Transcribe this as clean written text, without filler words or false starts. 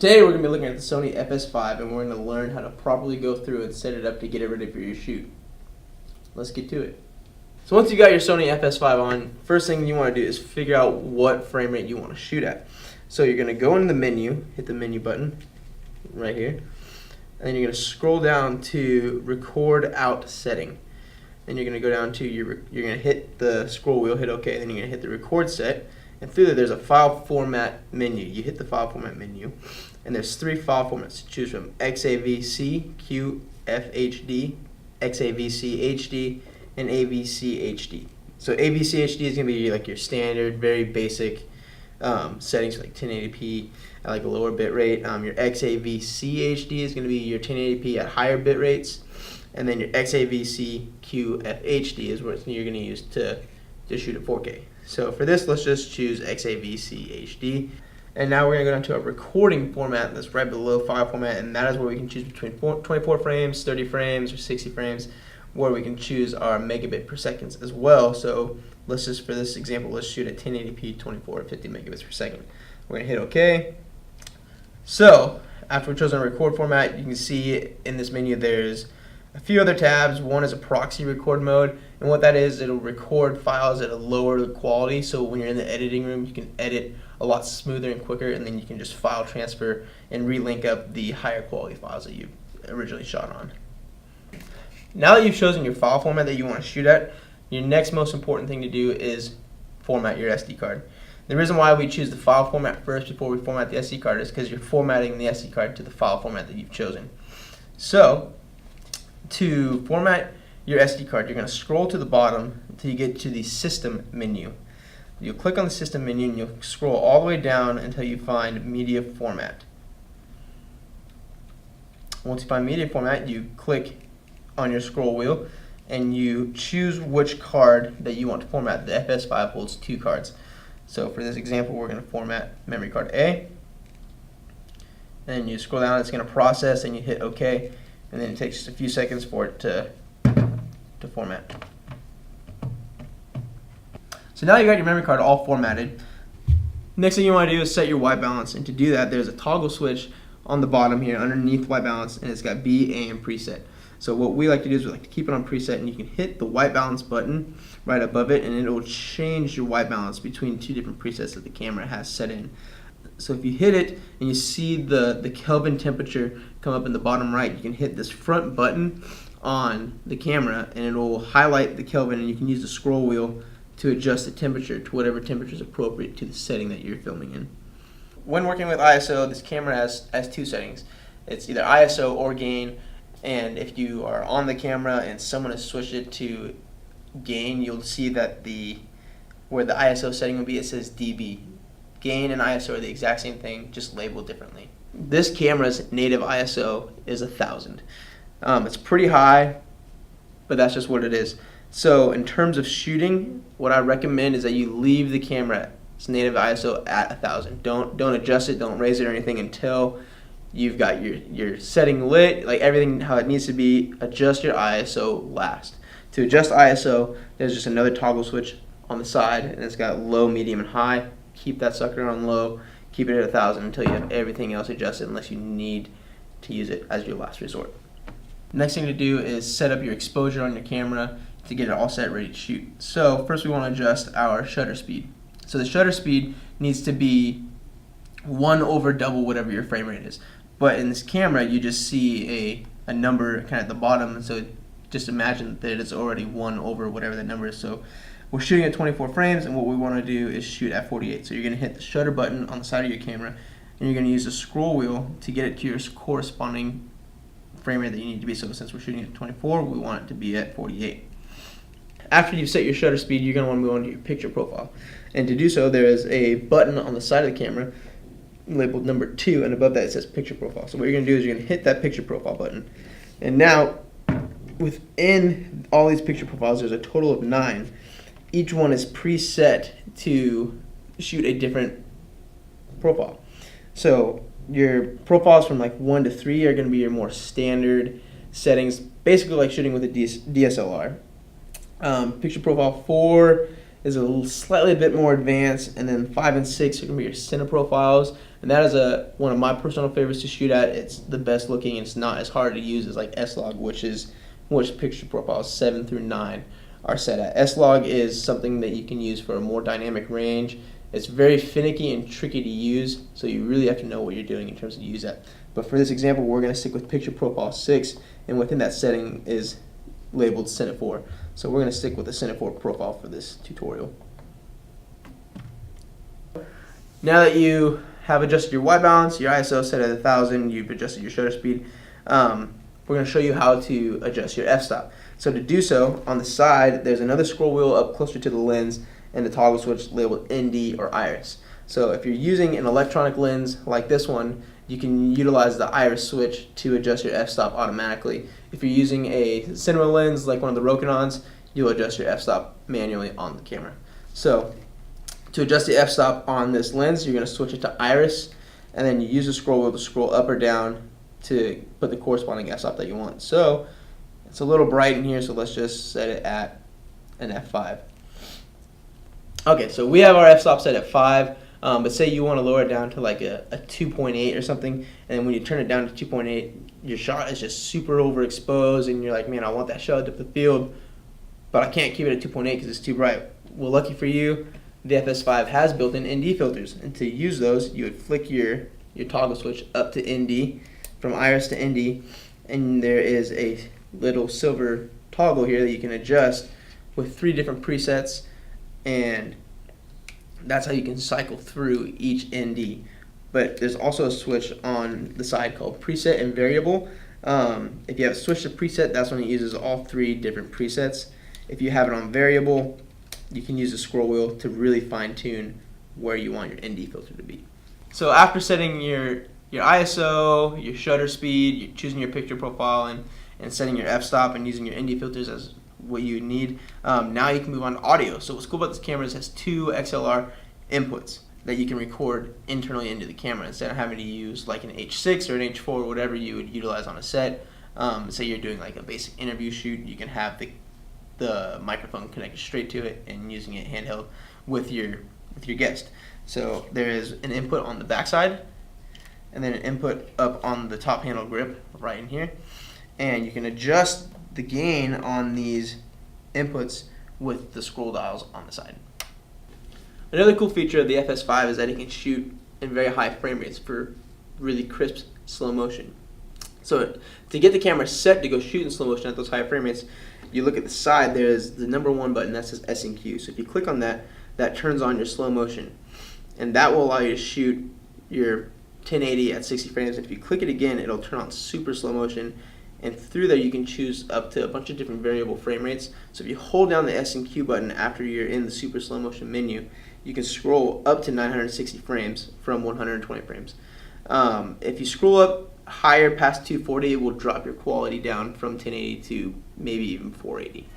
Today we're going to be looking at the Sony FS5 and we're going to learn how to properly go through and set it up to get it ready for your shoot. Let's get to it. So once you got your Sony FS5 on, first thing you want to do is figure out what frame rate you want to shoot at. So you're going to go into the menu, hit the menu button right here, and then you're going to scroll down to record out setting. Then you're going to go down to you're going to hit the scroll wheel, hit OK, then you're going to hit the record set. And through there's a file format menu. You hit the file format menu, and there's 3 file formats to choose from: XAVC, QFHD, XAVC HD, and AVC HD. So AVC HD is going to be like your standard, very basic settings for like 1080p at like a lower bit rate. Your XAVC HD is going to be your 1080p at higher bit rates, and then your XAVC QFHD is what you're going to use to shoot at 4K. So for this, let's just choose XAVC HD. And now we're going to go down to our recording format that's right below file format, and that is where we can choose between 24 frames, 30 frames, or 60 frames, where we can choose our megabit per second as well. So let's just, for this example, let's shoot at 1080p, 24 or 50 megabits per second. We're going to hit OK. So after we've chosen our record format, you can see in this menu there's a few other tabs. One is a proxy record mode, and what that is, it'll record files at a lower quality, so when you're in the editing room you can edit a lot smoother and quicker, and then you can just file transfer and relink up the higher quality files that you originally shot on. Now that you've chosen your file format that you want to shoot at, your next most important thing to do is format your SD card. The reason why we choose the file format first before we format the SD card is because you're formatting the SD card to the file format that you've chosen. So to format your SD card, you're going to scroll to the bottom until you get to the System menu. You'll click on the System menu and you'll scroll all the way down until you find Media Format. Once you find Media Format, you click on your scroll wheel and you choose which card that you want to format. The FS5 holds 2 cards. So for this example, we're going to format memory card A. And you scroll down, it's going to process, and you hit OK. And then it takes just a few seconds for it to format. So now you got your memory card all formatted. Next thing you want to do is set your white balance, and to do that there's a toggle switch on the bottom here underneath white balance, and it's got B, A, and preset. So what we like to do is we like to keep it on preset, and you can hit the white balance button right above it, and it will change your white balance between 2 different presets that the camera has set in. So if you hit it and you see the Kelvin temperature come up in the bottom right, you can hit this front button on the camera and it will highlight the Kelvin, and you can use the scroll wheel to adjust the temperature to whatever temperature is appropriate to the setting that you're filming in. When working with ISO, this camera has 2 settings. It's either ISO or gain, and if you are on the camera and someone has switched it to gain, you'll see that where the ISO setting will be, it says dB. Gain and ISO are the exact same thing, just labeled differently. This camera's native ISO is 1000. It's pretty high, but that's just what it is. So in terms of shooting, what I recommend is that you leave the camera's native ISO at 1000. Don't adjust it, don't raise it or anything until you've got your setting lit, like everything how it needs to be. Adjust your ISO last. To adjust ISO, there's just another toggle switch on the side, and it's got low, medium, and high. Keep that sucker on low, keep it at 1000 until you have everything else adjusted, unless you need to use it as your last resort. Next thing to do is set up your exposure on your camera to get it all set, ready to shoot. So first we want to adjust our shutter speed. So the shutter speed needs to be 1 over double whatever your frame rate is. But in this camera, you just see a number kind of at the bottom, so just imagine that it's already 1 over whatever that number is. So we're shooting at 24 frames, and what we want to do is shoot at 48. So you're going to hit the shutter button on the side of your camera, and you're going to use the scroll wheel to get it to your corresponding frame rate that you need to be. So since we're shooting at 24, we want it to be at 48. After you've set your shutter speed, you're going to want to move on to your picture profile. And to do so, there is a button on the side of the camera labeled number 2, and above that it says picture profile. So what you're going to do is you're going to hit that picture profile button. And now, within all these picture profiles, there's a total of 9. Each one is preset to shoot a different profile. So your profiles from like 1 to 3 are going to be your more standard settings, basically like shooting with a DSLR. Picture profile 4 is slightly bit more advanced, and then 5 and 6 are going to be your center profiles, and that is one of my personal favorites to shoot at. It's the best looking, and it's not as hard to use as like S-Log, which picture profiles 7 through 9 are set at. S-Log is something that you can use for a more dynamic range. It's very finicky and tricky to use, so you really have to know what you're doing in terms of use that. But for this example, we're going to stick with picture profile 6, and within that setting is labeled Cine 4. So we're going to stick with the Cine 4 profile for this tutorial. Now that you have adjusted your white balance, your ISO set at 1000, you've adjusted your shutter speed, we're going to show you how to adjust your f-stop. So to do so, on the side, there's another scroll wheel up closer to the lens and the toggle switch labeled ND or iris. So if you're using an electronic lens like this one, you can utilize the iris switch to adjust your f-stop automatically. If you're using a cinema lens like one of the Rokinons, you'll adjust your f-stop manually on the camera. So to adjust the f-stop on this lens, you're going to switch it to iris, and then you use the scroll wheel to scroll up or down to put the corresponding f-stop that you want. So it's a little bright in here, so let's just set it at an f5. Okay, so we have our f-stop set at 5, but say you want to lower it down to like a 2.8 or something, and when you turn it down to 2.8, your shot is just super overexposed, and you're like, man, I want that shot depth of field, but I can't keep it at 2.8 because it's too bright. Well, lucky for you, the FS5 has built-in ND filters, and to use those, you would flick your toggle switch up to ND, from iris to ND, and there is a little silver toggle here that you can adjust with 3 different presets, and that's how you can cycle through each ND. But there's also a switch on the side called preset and variable. If you have a switch to preset, that's when it uses all 3 different presets. If you have it on variable, you can use the scroll wheel to really fine tune where you want your ND filter to be. So after setting your ISO, your shutter speed, you're choosing your picture profile, and setting your f-stop and using your ND filters as what you need, now you can move on to audio. So what's cool about this camera is it has 2 XLR inputs that you can record internally into the camera instead of having to use like an H6 or an H4, whatever you would utilize on a set. Say you're doing like a basic interview shoot, you can have the microphone connected straight to it and using it handheld with your guest. So there is an input on the back side, and then an input up on the top handle grip right in here, and you can adjust the gain on these inputs with the scroll dials on the side. Another cool feature of the FS5 is that it can shoot in very high frame rates for really crisp slow motion. So to get the camera set to go shoot in slow motion at those high frame rates, you look at the side, there's the number 1 button that says S and Q. So if you click on that, that turns on your slow motion, and that will allow you to shoot your 1080 at 60 frames. And if you click it again, it'll turn on super slow motion, and through there you can choose up to a bunch of different variable frame rates. So if you hold down the S and Q button after you're in the super slow motion menu, you can scroll up to 960 frames from 120 frames. If you scroll up higher past 240, it will drop your quality down from 1080 to maybe even 480.